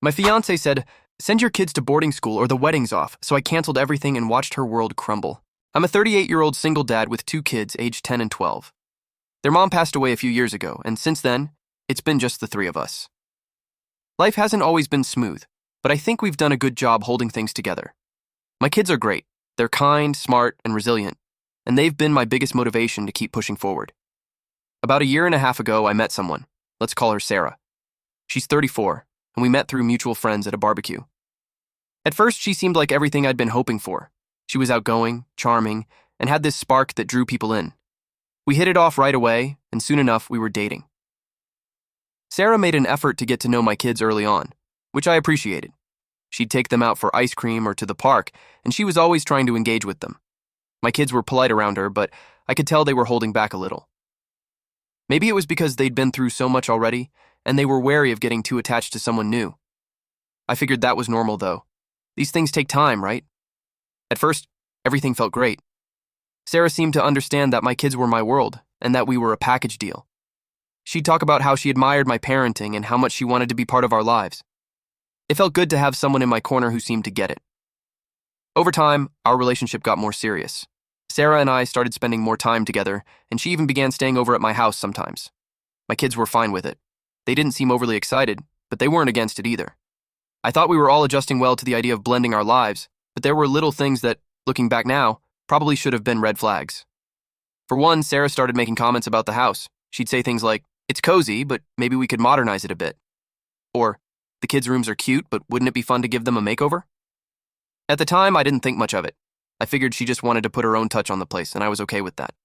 My fiancé said, "Send your kids to boarding school or the wedding's off," so I canceled everything and watched her world crumble. I'm a 38-year-old single dad with two kids aged 10 and 12. Their mom passed away a few years ago, and since then, it's been just the three of us. Life hasn't always been smooth, but I think we've done a good job holding things together. My kids are great. They're kind, smart, and resilient, and they've been my biggest motivation to keep pushing forward. About a year and a half ago, I met someone. Let's call her Sarah. She's 34, and we met through mutual friends at a barbecue. At first, she seemed like everything I'd been hoping for. She was outgoing, charming, and had this spark that drew people in. We hit it off right away, and soon enough, we were dating. Sarah made an effort to get to know my kids early on, which I appreciated. She'd take them out for ice cream or to the park, and she was always trying to engage with them. My kids were polite around her, but I could tell they were holding back a little. Maybe it was because they'd been through so much already, and they were wary of getting too attached to someone new. I figured that was normal, though. These things take time, right? At first, everything felt great. Sarah seemed to understand that my kids were my world, and that we were a package deal. She'd talk about how she admired my parenting and how much she wanted to be part of our lives. It felt good to have someone in my corner who seemed to get it. Over time, our relationship got more serious. Sarah and I started spending more time together, and she even began staying over at my house sometimes. My kids were fine with it. They didn't seem overly excited, but they weren't against it either. I thought we were all adjusting well to the idea of blending our lives, but there were little things that, looking back now, probably should have been red flags. For one, Sarah started making comments about the house. She'd say things like, "It's cozy, but maybe we could modernize it a bit." Or, "The kids' rooms are cute, but wouldn't it be fun to give them a makeover?" At the time, I didn't think much of it. I figured she just wanted to put her own touch on the place, and I was okay with that.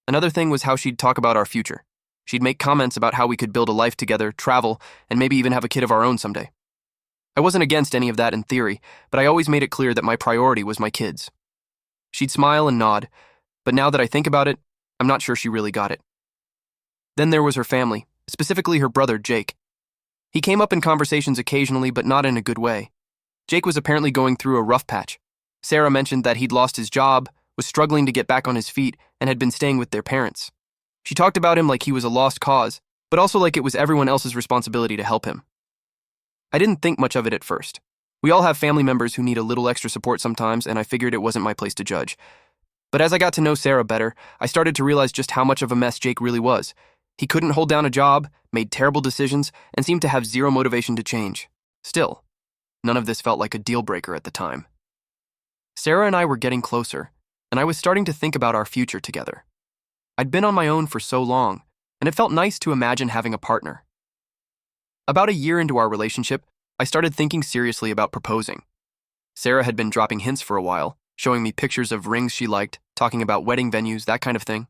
Another thing was how she'd talk about our future. She'd make comments about how we could build a life together, travel, and maybe even have a kid of our own someday. I wasn't against any of that in theory, but I always made it clear that my priority was my kids. She'd smile and nod, but now that I think about it, I'm not sure she really got it. Then there was her family, specifically her brother, Jake. He came up in conversations occasionally, but not in a good way. Jake was apparently going through a rough patch. Sarah mentioned that he'd lost his job, was struggling to get back on his feet, and had been staying with their parents. She talked about him like he was a lost cause, but also like it was everyone else's responsibility to help him. I didn't think much of it at first. We all have family members who need a little extra support sometimes, and I figured it wasn't my place to judge. But as I got to know Sarah better, I started to realize just how much of a mess Jake really was. He couldn't hold down a job, made terrible decisions, and seemed to have zero motivation to change. Still, none of this felt like a deal breaker at the time. Sarah and I were getting closer, and I was starting to think about our future together. I'd been on my own for so long, and it felt nice to imagine having a partner. About a year into our relationship, I started thinking seriously about proposing. Sarah had been dropping hints for a while, showing me pictures of rings she liked, talking about wedding venues, that kind of thing.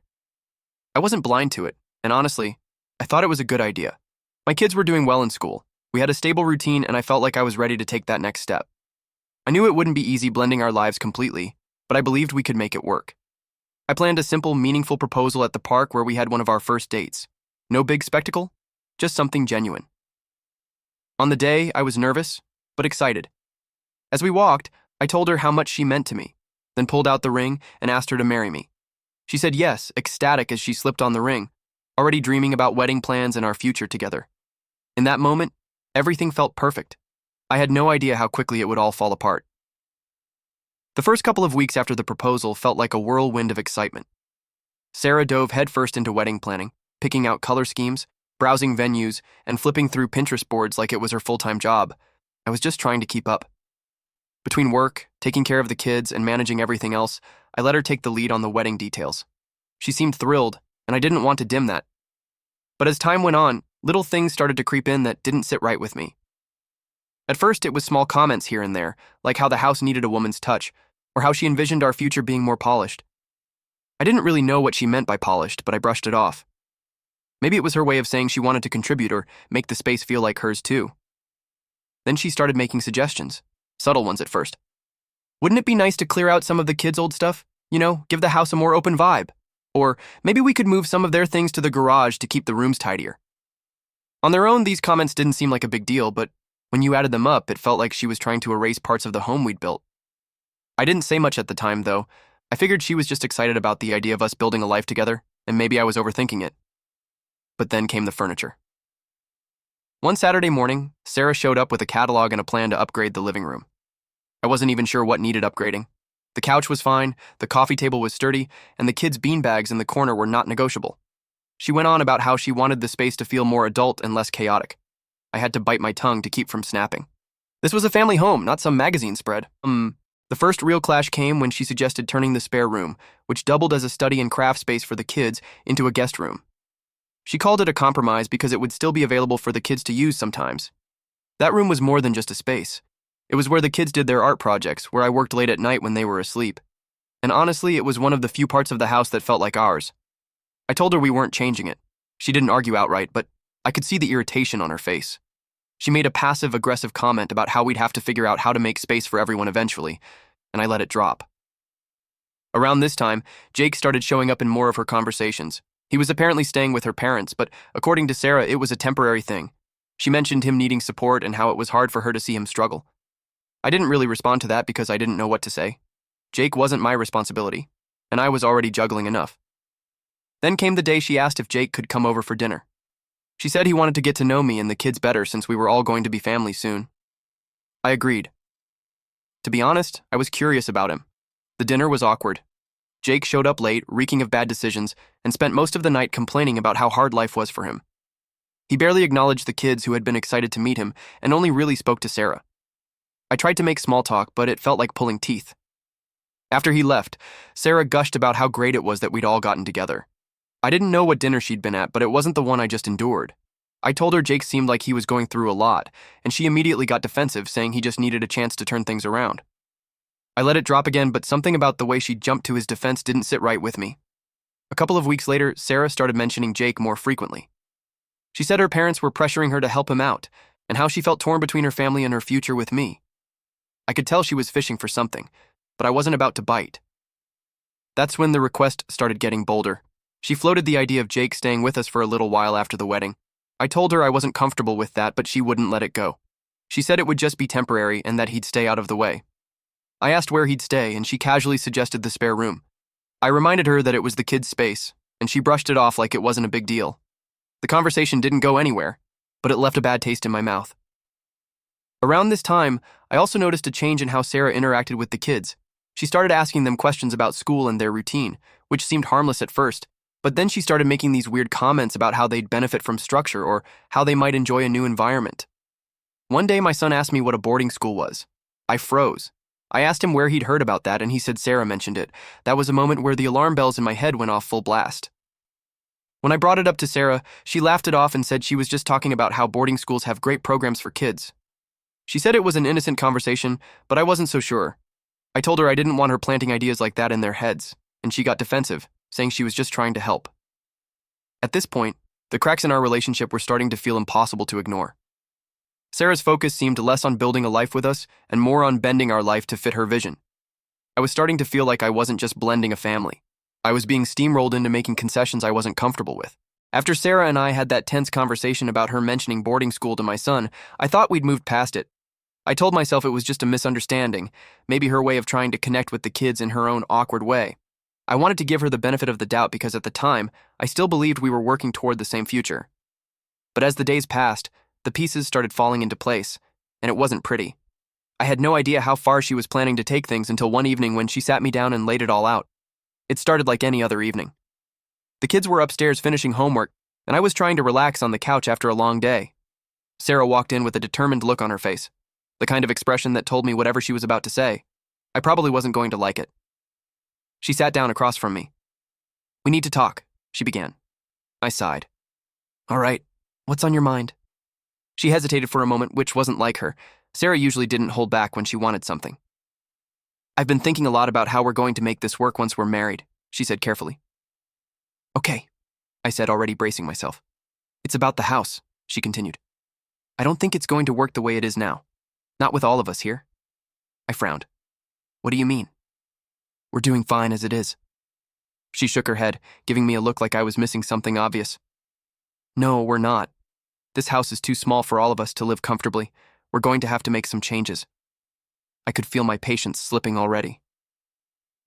I wasn't blind to it, and honestly, I thought it was a good idea. My kids were doing well in school. We had a stable routine, and I felt like I was ready to take that next step. I knew it wouldn't be easy blending our lives completely, but I believed we could make it work. I planned a simple, meaningful proposal at the park where we had one of our first dates. No big spectacle, just something genuine. On the day, I was nervous, but excited. As we walked, I told her how much she meant to me, then pulled out the ring and asked her to marry me. She said yes, ecstatic as she slipped on the ring, already dreaming about wedding plans and our future together. In that moment, everything felt perfect. I had no idea how quickly it would all fall apart. The first couple of weeks after the proposal felt like a whirlwind of excitement. Sarah dove headfirst into wedding planning, picking out color schemes, browsing venues, and flipping through Pinterest boards like it was her full-time job. I was just trying to keep up. Between work, taking care of the kids, and managing everything else, I let her take the lead on the wedding details. She seemed thrilled, and I didn't want to dim that. But as time went on, little things started to creep in that didn't sit right with me. At first, it was small comments here and there, like how the house needed a woman's touch, or how she envisioned our future being more polished. I didn't really know what she meant by polished, but I brushed it off. Maybe it was her way of saying she wanted to contribute or make the space feel like hers too. Then she started making suggestions, subtle ones at first. Wouldn't it be nice to clear out some of the kids' old stuff? Give the house a more open vibe. Or maybe we could move some of their things to the garage to keep the rooms tidier. On their own, these comments didn't seem like a big deal, but when you added them up, it felt like she was trying to erase parts of the home we'd built. I didn't say much at the time, though. I figured she was just excited about the idea of us building a life together, and maybe I was overthinking it. But then came the furniture. One Saturday morning, Sarah showed up with a catalog and a plan to upgrade the living room. I wasn't even sure what needed upgrading. The couch was fine, the coffee table was sturdy, and the kids' beanbags in the corner were not negotiable. She went on about how she wanted the space to feel more adult and less chaotic. I had to bite my tongue to keep from snapping. This was a family home, not some magazine spread. The first real clash came when she suggested turning the spare room, which doubled as a study and craft space for the kids, into a guest room. She called it a compromise because it would still be available for the kids to use sometimes. That room was more than just a space. It was where the kids did their art projects, where I worked late at night when they were asleep. And honestly, it was one of the few parts of the house that felt like ours. I told her we weren't changing it. She didn't argue outright, but I could see the irritation on her face. She made a passive-aggressive comment about how we'd have to figure out how to make space for everyone eventually, and I let it drop. Around this time, Jake started showing up in more of her conversations. He was apparently staying with her parents, but according to Sarah, it was a temporary thing. She mentioned him needing support and how it was hard for her to see him struggle. I didn't really respond to that because I didn't know what to say. Jake wasn't my responsibility, and I was already juggling enough. Then came the day she asked if Jake could come over for dinner. She said he wanted to get to know me and the kids better since we were all going to be family soon. I agreed. To be honest, I was curious about him. The dinner was awkward. Jake showed up late, reeking of bad decisions, and spent most of the night complaining about how hard life was for him. He barely acknowledged the kids who had been excited to meet him and only really spoke to Sarah. I tried to make small talk, but it felt like pulling teeth. After he left, Sarah gushed about how great it was that we'd all gotten together. I didn't know what dinner she'd been at, but it wasn't the one I just endured. I told her Jake seemed like he was going through a lot, and she immediately got defensive, saying he just needed a chance to turn things around. I let it drop again, but something about the way she jumped to his defense didn't sit right with me. A couple of weeks later, Sarah started mentioning Jake more frequently. She said her parents were pressuring her to help him out, and how she felt torn between her family and her future with me. I could tell she was fishing for something, but I wasn't about to bite. That's when the request started getting bolder. She floated the idea of Jake staying with us for a little while after the wedding. I told her I wasn't comfortable with that, but she wouldn't let it go. She said it would just be temporary and that he'd stay out of the way. I asked where he'd stay, and she casually suggested the spare room. I reminded her that it was the kids' space, and she brushed it off like it wasn't a big deal. The conversation didn't go anywhere, but it left a bad taste in my mouth. Around this time, I also noticed a change in how Sarah interacted with the kids. She started asking them questions about school and their routine, which seemed harmless at first, but then she started making these weird comments about how they'd benefit from structure or how they might enjoy a new environment. One day, my son asked me what a boarding school was. I froze. I asked him where he'd heard about that, and he said Sarah mentioned it. That was a moment where the alarm bells in my head went off full blast. When I brought it up to Sarah, she laughed it off and said she was just talking about how boarding schools have great programs for kids. She said it was an innocent conversation, but I wasn't so sure. I told her I didn't want her planting ideas like that in their heads, and she got defensive, saying she was just trying to help. At this point, the cracks in our relationship were starting to feel impossible to ignore. Sarah's focus seemed less on building a life with us and more on bending our life to fit her vision. I was starting to feel like I wasn't just blending a family. I was being steamrolled into making concessions I wasn't comfortable with. After Sarah and I had that tense conversation about her mentioning boarding school to my son, I thought we'd moved past it. I told myself it was just a misunderstanding, maybe her way of trying to connect with the kids in her own awkward way. I wanted to give her the benefit of the doubt because at the time, I still believed we were working toward the same future. But as the days passed, the pieces started falling into place, and it wasn't pretty. I had no idea how far she was planning to take things until one evening when she sat me down and laid it all out. It started like any other evening. The kids were upstairs finishing homework, and I was trying to relax on the couch after a long day. Sarah walked in with a determined look on her face, the kind of expression that told me whatever she was about to say, I probably wasn't going to like it. She sat down across from me. "We need to talk," she began. I sighed. "All right, what's on your mind?" She hesitated for a moment, which wasn't like her. Sarah usually didn't hold back when she wanted something. "I've been thinking a lot about how we're going to make this work once we're married," she said carefully. "Okay," I said, already bracing myself. "It's about the house," she continued. "I don't think it's going to work the way it is now. Not with all of us here." I frowned. "What do you mean?" "We're doing fine as it is." She shook her head, giving me a look like I was missing something obvious. "No, we're not. This house is too small for all of us to live comfortably. We're going to have to make some changes." I could feel my patience slipping already.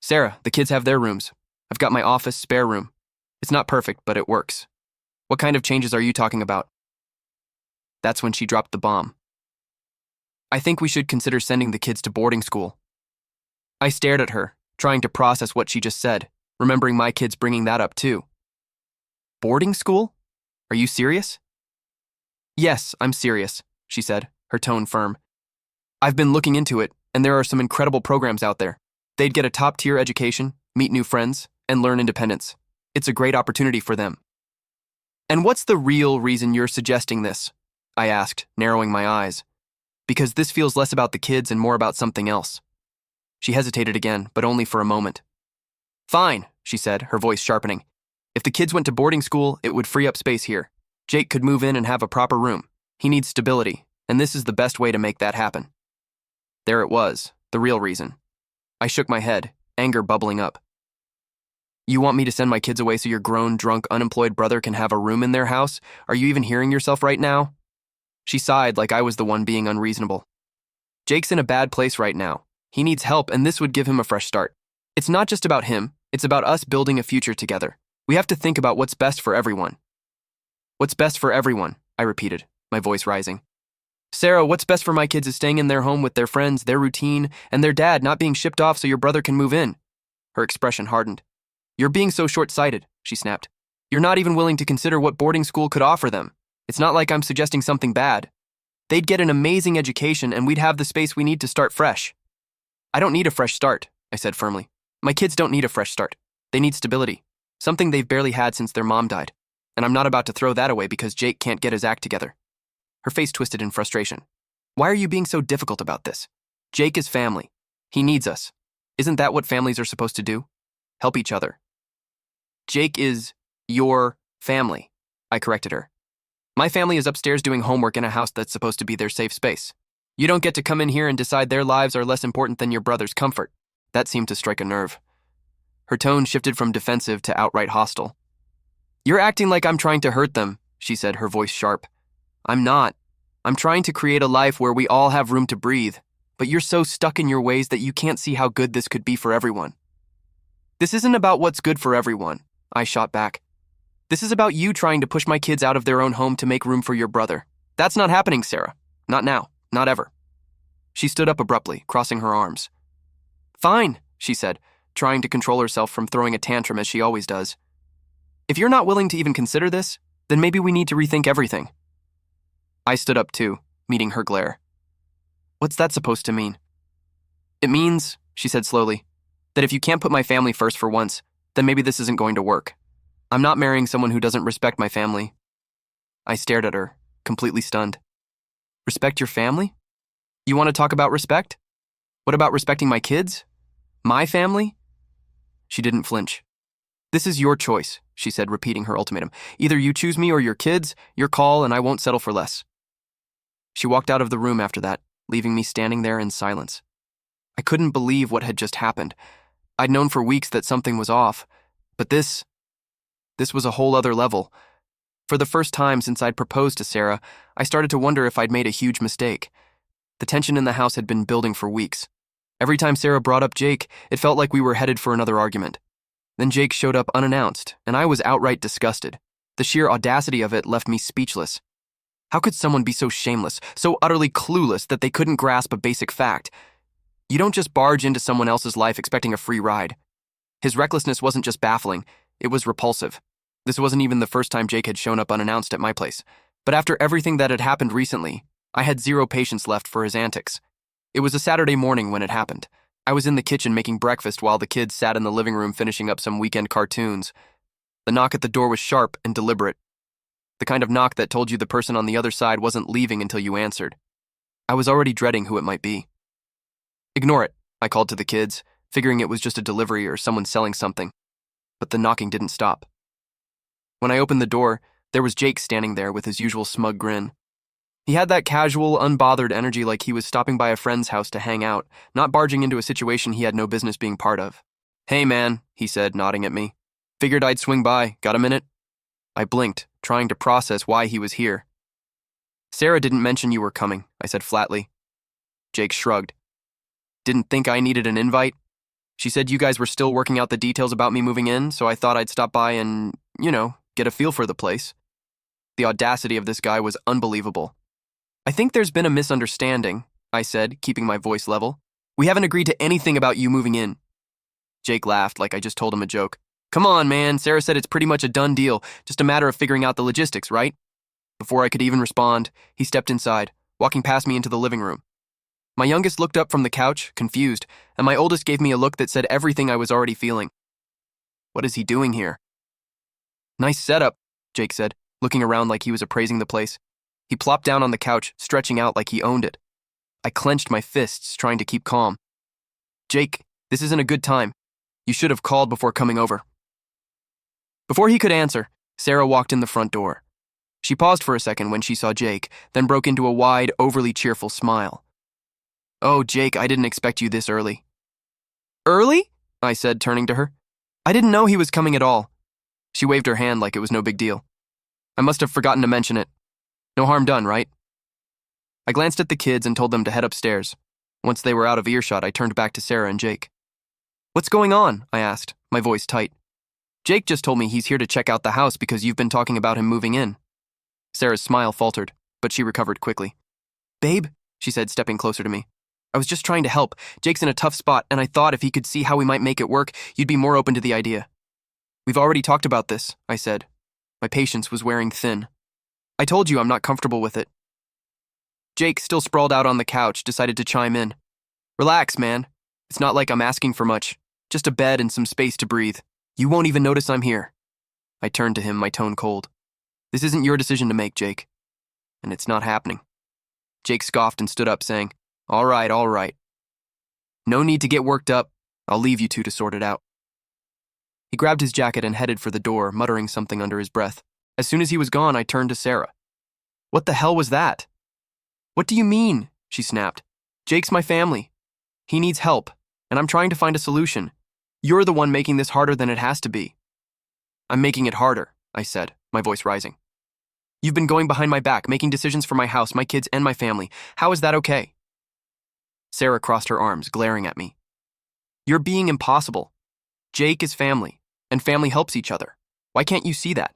"Sarah, the kids have their rooms. I've got my office spare room. It's not perfect, but it works. What kind of changes are you talking about?" That's when she dropped the bomb. I think we should consider sending the kids to boarding school. I stared at her, trying to process what she just said, remembering my kids bringing that up too. Boarding school? Are you serious? Yes, I'm serious, she said, her tone firm. I've been looking into it, and there are some incredible programs out there. They'd get a top-tier education, meet new friends, and learn independence. It's a great opportunity for them. And what's the real reason you're suggesting this? I asked, narrowing my eyes. Because this feels less about the kids and more about something else. She hesitated again, but only for a moment. Fine, she said, her voice sharpening. If the kids went to boarding school, it would free up space here. Jake could move in and have a proper room. He needs stability, and this is the best way to make that happen. There it was, the real reason. I shook my head, anger bubbling up. You want me to send my kids away so your grown, drunk, unemployed brother can have a room in their house? Are you even hearing yourself right now? She sighed like I was the one being unreasonable. Jake's in a bad place right now. He needs help, and this would give him a fresh start. It's not just about him, it's about us building a future together. We have to think about what's best for everyone. What's best for everyone, I repeated, my voice rising. Sarah, what's best for my kids is staying in their home with their friends, their routine, and their dad not being shipped off so your brother can move in. Her expression hardened. You're being so short-sighted, she snapped. You're not even willing to consider what boarding school could offer them. It's not like I'm suggesting something bad. They'd get an amazing education and we'd have the space we need to start fresh. I don't need a fresh start, I said firmly. My kids don't need a fresh start. They need stability, something they've barely had since their mom died. And I'm not about to throw that away because Jake can't get his act together. Her face twisted in frustration. Why are you being so difficult about this? Jake is family. He needs us. Isn't that what families are supposed to do? Help each other. Jake is your family, I corrected her. My family is upstairs doing homework in a house that's supposed to be their safe space. You don't get to come in here and decide their lives are less important than your brother's comfort. That seemed to strike a nerve. Her tone shifted from defensive to outright hostile. You're acting like I'm trying to hurt them, she said, her voice sharp. I'm not. I'm trying to create a life where we all have room to breathe, but you're so stuck in your ways that you can't see how good this could be for everyone. This isn't about what's good for everyone, I shot back. This is about you trying to push my kids out of their own home to make room for your brother. That's not happening, Sarah. Not now. Not ever. She stood up abruptly, crossing her arms. Fine, she said, trying to control herself from throwing a tantrum as she always does. If you're not willing to even consider this, then maybe we need to rethink everything. I stood up too, meeting her glare. What's that supposed to mean? It means, she said slowly, that if you can't put my family first for once, then maybe this isn't going to work. I'm not marrying someone who doesn't respect my family. I stared at her, completely stunned. Respect your family? You want to talk about respect? What about respecting my kids? My family? She didn't flinch. This is your choice, she said, repeating her ultimatum. Either you choose me or your kids, your call, and I won't settle for less. She walked out of the room after that, leaving me standing there in silence. I couldn't believe what had just happened. I'd known for weeks that something was off, but this was a whole other level. For the first time since I'd proposed to Sarah, I started to wonder if I'd made a huge mistake. The tension in the house had been building for weeks. Every time Sarah brought up Jake, it felt like we were headed for another argument. Then Jake showed up unannounced, and I was outright disgusted. The sheer audacity of it left me speechless. How could someone be so shameless, so utterly clueless that they couldn't grasp a basic fact? You don't just barge into someone else's life expecting a free ride. His recklessness wasn't just baffling, it was repulsive. This wasn't even the first time Jake had shown up unannounced at my place. But after everything that had happened recently, I had zero patience left for his antics. It was a Saturday morning when it happened. I was in the kitchen making breakfast while the kids sat in the living room finishing up some weekend cartoons. The knock at the door was sharp and deliberate. The kind of knock that told you the person on the other side wasn't leaving until you answered. I was already dreading who it might be. Ignore it, I called to the kids, figuring it was just a delivery or someone selling something. But the knocking didn't stop. When I opened the door, there was Jake standing there with his usual smug grin. He had that casual, unbothered energy like he was stopping by a friend's house to hang out, not barging into a situation he had no business being part of. Hey man, he said, nodding at me. Figured I'd swing by. Got a minute? I blinked, trying to process why he was here. Sarah didn't mention you were coming, I said flatly. Jake shrugged. Didn't think I needed an invite? She said you guys were still working out the details about me moving in, so I thought I'd stop by and, get a feel for the place. The audacity of this guy was unbelievable. I think there's been a misunderstanding, I said, keeping my voice level. We haven't agreed to anything about you moving in. Jake laughed like I just told him a joke. Come on, man, Sarah said it's pretty much a done deal, just a matter of figuring out the logistics, right? Before I could even respond, he stepped inside, walking past me into the living room. My youngest looked up from the couch, confused, and my oldest gave me a look that said everything I was already feeling. What is he doing here? Nice setup, Jake said, looking around like he was appraising the place. He plopped down on the couch, stretching out like he owned it. I clenched my fists, trying to keep calm. Jake, this isn't a good time. You should have called before coming over. Before he could answer, Sarah walked in the front door. She paused for a second when she saw Jake, then broke into a wide, overly cheerful smile. Oh, Jake, I didn't expect you this early. Early? I said, turning to her. I didn't know he was coming at all. She waved her hand like it was no big deal. I must have forgotten to mention it. No harm done, right? I glanced at the kids and told them to head upstairs. Once they were out of earshot, I turned back to Sarah and Jake. What's going on? I asked, my voice tight. Jake just told me he's here to check out the house because you've been talking about him moving in. Sarah's smile faltered, but she recovered quickly. Babe, she said, stepping closer to me. I was just trying to help. Jake's in a tough spot, and I thought if he could see how we might make it work, you'd be more open to the idea. We've already talked about this, I said. My patience was wearing thin. I told you I'm not comfortable with it. Jake, still sprawled out on the couch, decided to chime in. Relax, man. It's not like I'm asking for much. Just a bed and some space to breathe. You won't even notice I'm here. I turned to him, my tone cold. This isn't your decision to make, Jake. And it's not happening. Jake scoffed and stood up, saying, All right. No need to get worked up. I'll leave you two to sort it out. He grabbed his jacket and headed for the door, muttering something under his breath. As soon as he was gone, I turned to Sarah. What the hell was that? What do you mean? She snapped. Jake's my family. He needs help, and I'm trying to find a solution. You're the one making this harder than it has to be. I'm making it harder, I said, my voice rising. You've been going behind my back, making decisions for my house, my kids, and my family. How is that okay? Sarah crossed her arms, glaring at me. You're being impossible. Jake is family, and family helps each other. Why can't you see that?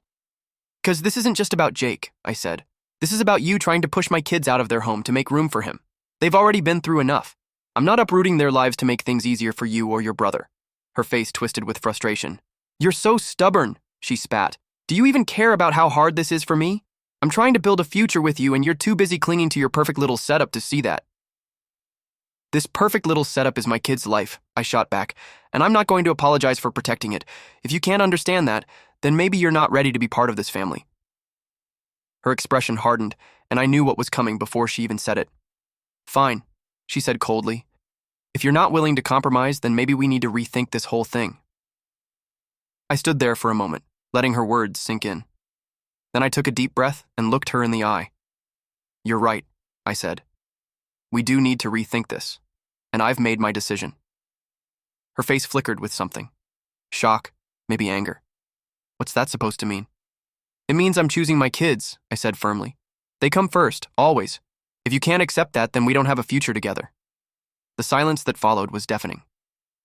Because this isn't just about Jake, I said. This is about you trying to push my kids out of their home to make room for him. They've already been through enough. I'm not uprooting their lives to make things easier for you or your brother. Her face twisted with frustration. You're so stubborn, she spat. Do you even care about how hard this is for me? I'm trying to build a future with you and you're too busy clinging to your perfect little setup to see that. This perfect little setup is my kid's life, I shot back, and I'm not going to apologize for protecting it. If you can't understand that, then maybe you're not ready to be part of this family. Her expression hardened, and I knew what was coming before she even said it. Fine, she said coldly. If you're not willing to compromise, then maybe we need to rethink this whole thing. I stood there for a moment, letting her words sink in. Then I took a deep breath and looked her in the eye. You're right, I said. We do need to rethink this, and I've made my decision. Her face flickered with something. Shock, maybe anger. What's that supposed to mean? It means I'm choosing my kids, I said firmly. They come first, always. If you can't accept that, then we don't have a future together. The silence that followed was deafening.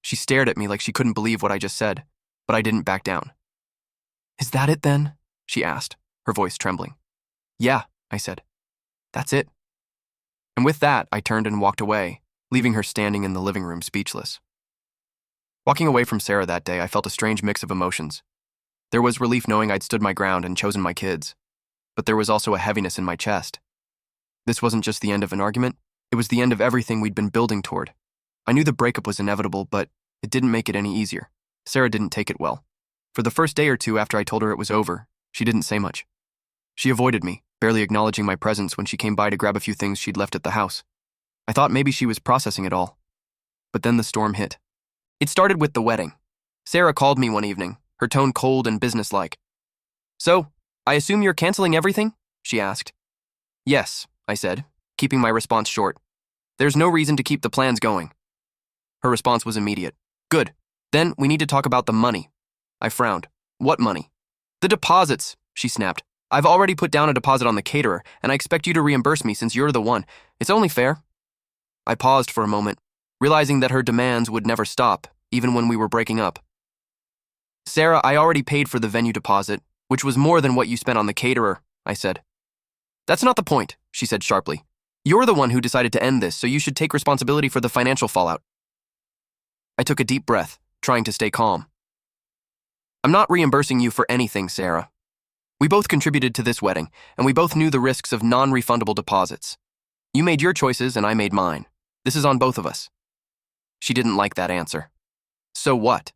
She stared at me like she couldn't believe what I just said, but I didn't back down. Is that it then? She asked, her voice trembling. Yeah, I said. That's it. And with that, I turned and walked away, leaving her standing in the living room speechless. Walking away from Sarah that day, I felt a strange mix of emotions. There was relief knowing I'd stood my ground and chosen my kids, but there was also a heaviness in my chest. This wasn't just the end of an argument, it was the end of everything we'd been building toward. I knew the breakup was inevitable, but it didn't make it any easier. Sarah didn't take it well. For the first day or two after I told her it was over, she didn't say much. She avoided me, barely acknowledging my presence when she came by to grab a few things she'd left at the house. I thought maybe she was processing it all. But then the storm hit. It started with the wedding. Sarah called me one evening, her tone cold and businesslike. So, I assume you're canceling everything? She asked. Yes, I said, keeping my response short. There's no reason to keep the plans going. Her response was immediate. Good. Then we need to talk about the money. I frowned. What money? The deposits, she snapped. I've already put down a deposit on the caterer, and I expect you to reimburse me since you're the one. It's only fair. I paused for a moment, realizing that her demands would never stop, even when we were breaking up. Sarah, I already paid for the venue deposit, which was more than what you spent on the caterer, I said. That's not the point, she said sharply. You're the one who decided to end this, so you should take responsibility for the financial fallout. I took a deep breath, trying to stay calm. I'm not reimbursing you for anything, Sarah. We both contributed to this wedding, and we both knew the risks of non-refundable deposits. You made your choices and I made mine. This is on both of us. She didn't like that answer. So what?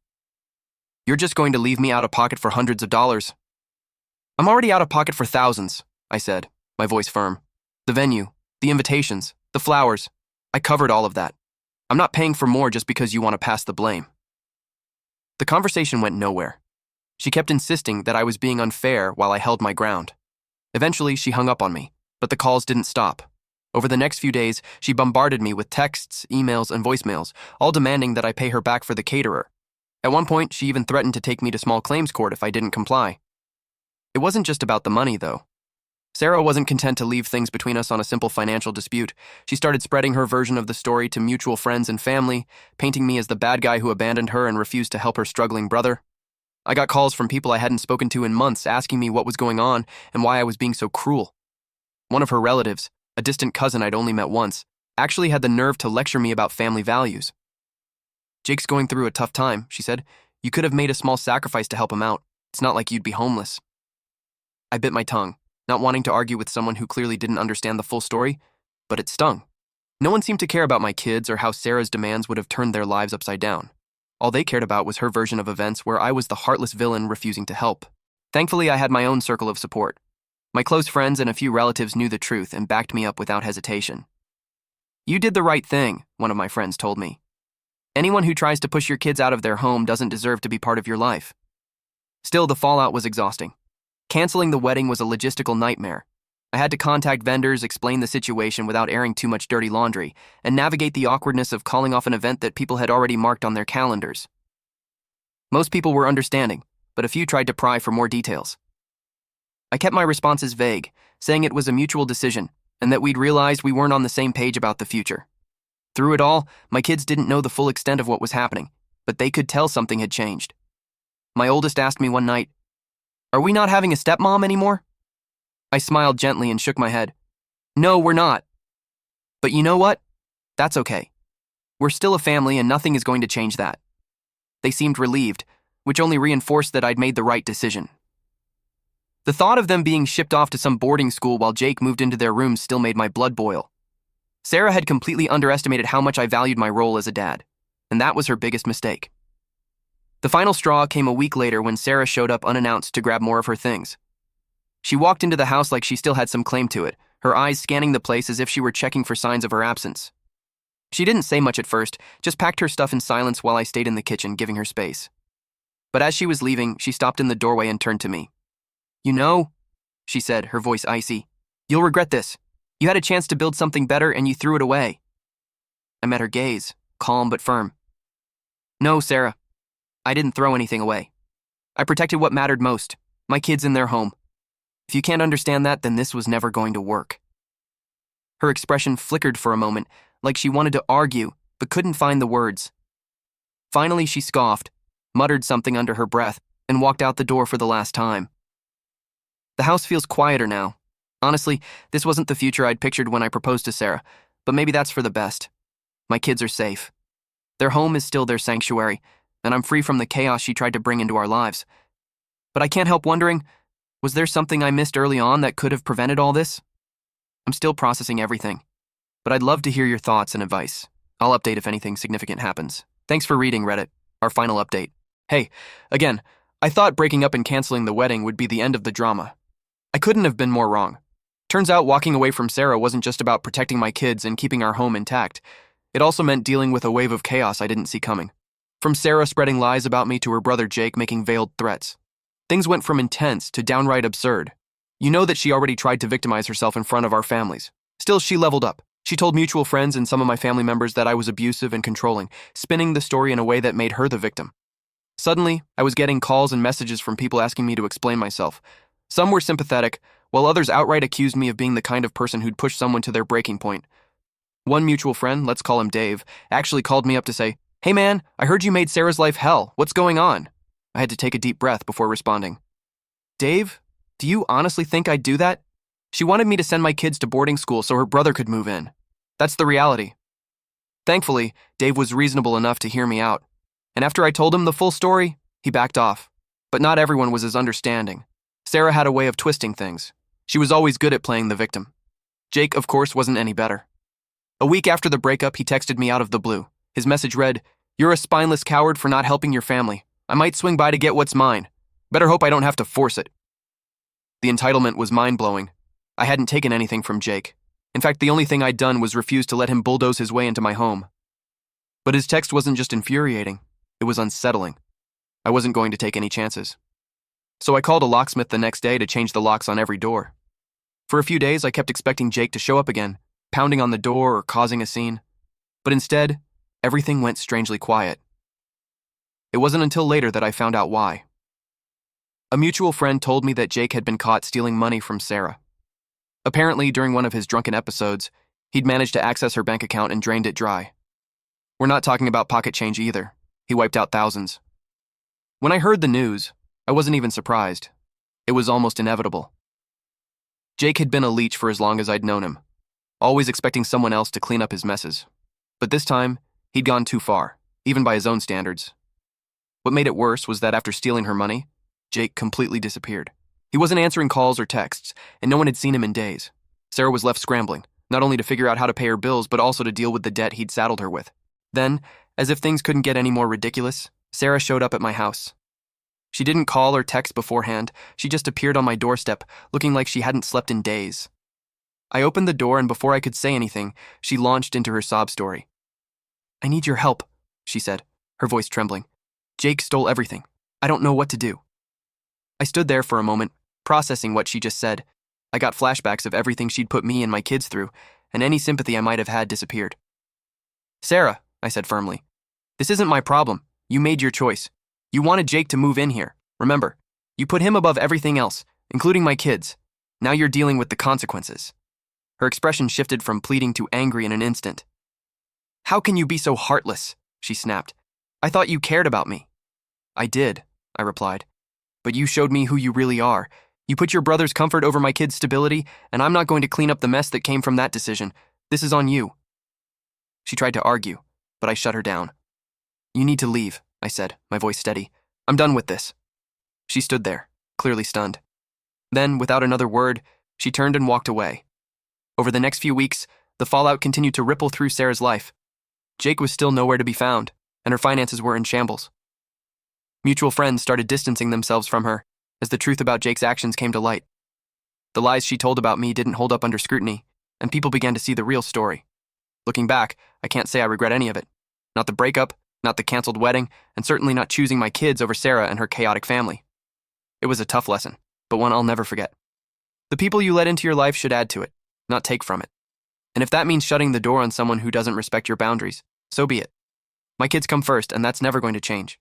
You're just going to leave me out of pocket for hundreds of dollars? I'm already out of pocket for thousands, I said, my voice firm. The venue, the invitations, the flowers. I covered all of that. I'm not paying for more just because you want to pass the blame. The conversation went nowhere. She kept insisting that I was being unfair while I held my ground. Eventually, she hung up on me, but the calls didn't stop. Over the next few days, she bombarded me with texts, emails, and voicemails, all demanding that I pay her back for the caterer. At one point, she even threatened to take me to small claims court if I didn't comply. It wasn't just about the money, though. Sarah wasn't content to leave things between us on a simple financial dispute. She started spreading her version of the story to mutual friends and family, painting me as the bad guy who abandoned her and refused to help her struggling brother. I got calls from people I hadn't spoken to in months asking me what was going on and why I was being so cruel. One of her relatives, a distant cousin I'd only met once, actually had the nerve to lecture me about family values. Jake's going through a tough time, she said. You could have made a small sacrifice to help him out. It's not like you'd be homeless. I bit my tongue, not wanting to argue with someone who clearly didn't understand the full story, but it stung. No one seemed to care about my kids or how Sarah's demands would have turned their lives upside down. All they cared about was her version of events where I was the heartless villain refusing to help. Thankfully, I had my own circle of support. My close friends and a few relatives knew the truth and backed me up without hesitation. You did the right thing, one of my friends told me. Anyone who tries to push your kids out of their home doesn't deserve to be part of your life. Still, the fallout was exhausting. Canceling the wedding was a logistical nightmare. I had to contact vendors, explain the situation without airing too much dirty laundry, and navigate the awkwardness of calling off an event that people had already marked on their calendars. Most people were understanding, but a few tried to pry for more details. I kept my responses vague, saying it was a mutual decision, and that we'd realized we weren't on the same page about the future. Through it all, my kids didn't know the full extent of what was happening, but they could tell something had changed. My oldest asked me one night, "Are we not having a stepmom anymore?" I smiled gently and shook my head. "No, we're not. But you know what? That's okay. We're still a family and nothing is going to change that." They seemed relieved, which only reinforced that I'd made the right decision. The thought of them being shipped off to some boarding school while Jake moved into their rooms still made my blood boil. Sarah had completely underestimated how much I valued my role as a dad, and that was her biggest mistake. The final straw came a week later when Sarah showed up unannounced to grab more of her things. She walked into the house like she still had some claim to it, her eyes scanning the place as if she were checking for signs of her absence. She didn't say much at first, just packed her stuff in silence while I stayed in the kitchen, giving her space. But as she was leaving, she stopped in the doorway and turned to me. "You know," she said, her voice icy, "you'll regret this. You had a chance to build something better and you threw it away." I met her gaze, calm but firm. "No, Sarah, I didn't throw anything away. I protected what mattered most, my kids in their home. If you can't understand that, then this was never going to work." Her expression flickered for a moment, like she wanted to argue, but couldn't find the words. Finally, she scoffed, muttered something under her breath, and walked out the door for the last time. The house feels quieter now. Honestly, this wasn't the future I'd pictured when I proposed to Sarah, but maybe that's for the best. My kids are safe. Their home is still their sanctuary, and I'm free from the chaos she tried to bring into our lives. But I can't help wondering, was there something I missed early on that could have prevented all this? I'm still processing everything, but I'd love to hear your thoughts and advice. I'll update if anything significant happens. Thanks for reading, Reddit, our final update. Hey, again, I thought breaking up and canceling the wedding would be the end of the drama. I couldn't have been more wrong. Turns out walking away from Sarah wasn't just about protecting my kids and keeping our home intact. It also meant dealing with a wave of chaos I didn't see coming. From Sarah spreading lies about me to her brother Jake making veiled threats. Things went from intense to downright absurd. You know that she already tried to victimize herself in front of our families. Still, she leveled up. She told mutual friends and some of my family members that I was abusive and controlling, spinning the story in a way that made her the victim. Suddenly, I was getting calls and messages from people asking me to explain myself. Some were sympathetic, while others outright accused me of being the kind of person who'd push someone to their breaking point. One mutual friend, let's call him Dave, actually called me up to say, "Hey man, I heard you made Sarah's life hell. What's going on?" I had to take a deep breath before responding. "Dave, do you honestly think I'd do that? She wanted me to send my kids to boarding school so her brother could move in. That's the reality. Thankfully, Dave was reasonable enough to hear me out, and after I told him the full story, he backed off. But not everyone was as understanding. Sarah had a way of twisting things. She was always good at playing the victim. Jake, of course, wasn't any better. A week after the breakup, he texted me out of the blue. His message read, "You're a spineless coward for not helping your family. I might swing by to get what's mine. Better hope I don't have to force it." The entitlement was mind-blowing. I hadn't taken anything from Jake. In fact, the only thing I'd done was refuse to let him bulldoze his way into my home. But his text wasn't just infuriating, it was unsettling. I wasn't going to take any chances. So I called a locksmith the next day to change the locks on every door. For a few days, I kept expecting Jake to show up again, pounding on the door or causing a scene. But instead, everything went strangely quiet. It wasn't until later that I found out why. A mutual friend told me that Jake had been caught stealing money from Sarah. Apparently, during one of his drunken episodes, he'd managed to access her bank account and drained it dry. We're not talking about pocket change either. He wiped out thousands. When I heard the news, I wasn't even surprised. It was almost inevitable. Jake had been a leech for as long as I'd known him, always expecting someone else to clean up his messes. But this time, he'd gone too far, even by his own standards. What made it worse was that after stealing her money, Jake completely disappeared. He wasn't answering calls or texts, and no one had seen him in days. Sarah was left scrambling, not only to figure out how to pay her bills, but also to deal with the debt he'd saddled her with. Then, as if things couldn't get any more ridiculous, Sarah showed up at my house. She didn't call or text beforehand, she just appeared on my doorstep, looking like she hadn't slept in days. I opened the door, and before I could say anything, she launched into her sob story. "I need your help," she said, her voice trembling. "Jake stole everything. I don't know what to do." I stood there for a moment, processing what she just said. I got flashbacks of everything she'd put me and my kids through, and any sympathy I might have had disappeared. "Sarah," I said firmly, "this isn't my problem. You made your choice. You wanted Jake to move in here. Remember, you put him above everything else, including my kids. Now you're dealing with the consequences." Her expression shifted from pleading to angry in an instant. "How can you be so heartless?" she snapped. "I thought you cared about me." "I did," I replied. "But you showed me who you really are. You put your brother's comfort over my kids' stability, and I'm not going to clean up the mess that came from that decision. This is on you." She tried to argue, but I shut her down. "You need to leave," I said, my voice steady. "I'm done with this." She stood there, clearly stunned. Then, without another word, she turned and walked away. Over the next few weeks, the fallout continued to ripple through Sarah's life. Jake was still nowhere to be found, and her finances were in shambles. Mutual friends started distancing themselves from her as the truth about Jake's actions came to light. The lies she told about me didn't hold up under scrutiny, and people began to see the real story. Looking back, I can't say I regret any of it. Not the breakup, not the canceled wedding, and certainly not choosing my kids over Sarah and her chaotic family. It was a tough lesson, but one I'll never forget. The people you let into your life should add to it, not take from it. And if that means shutting the door on someone who doesn't respect your boundaries, so be it. My kids come first, and that's never going to change.